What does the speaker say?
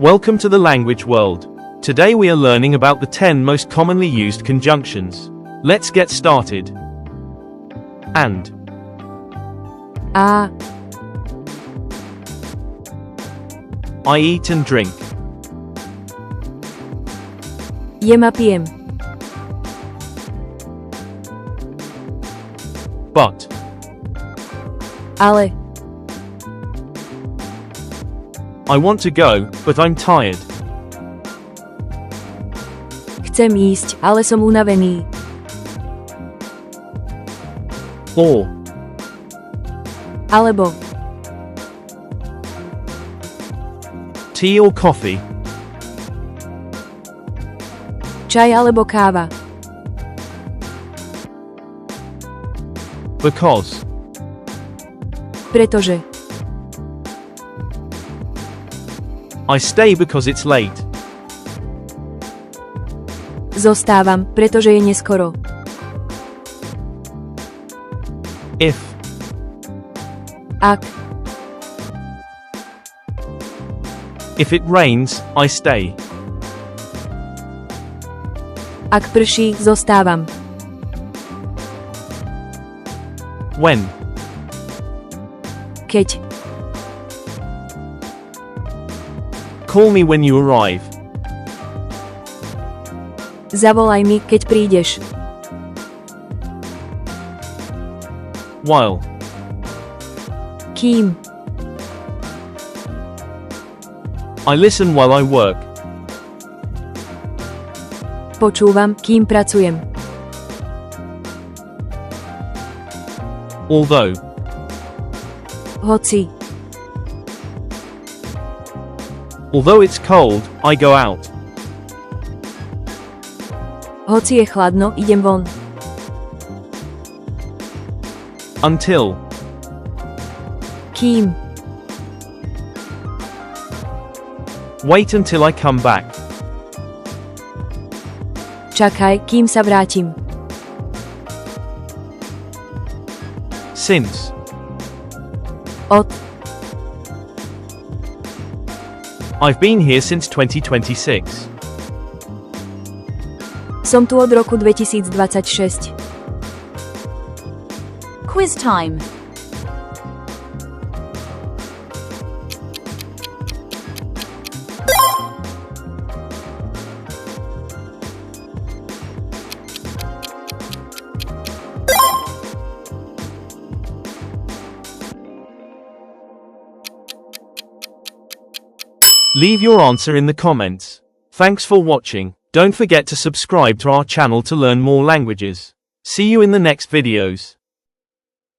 Welcome to the language world. Today we are learning about the 10 most commonly used conjunctions. Let's get started. And. A. I eat and drink. Jem a pijem. But. Ale. I want to go, but I'm tired. Chcem ísť, ale som unavený. Or. Alebo. Tea or coffee. Čaj alebo káva. Because. Pretože. I stay because it's late. Zostávam, pretože je neskoro. If. Ak. If it rains, I stay. Ak prší, zostávam. When. Keď. Call me when you arrive. Zavolaj mi, keď prídeš. While. Kým. I listen while I work. Počúvam, kým pracujem. Although. Hoci. Although it's cold, I go out. Hoci je chladno, idem von. Until. Kým. Wait until I come back. Čakaj, kým sa vrátim. Since. Od. I've been here since 2026. Som tu od roku 2026. Quiz time. Leave your answer in the comments. Thanks for watching. Don't forget to subscribe to our channel to learn more languages. See you in the next videos.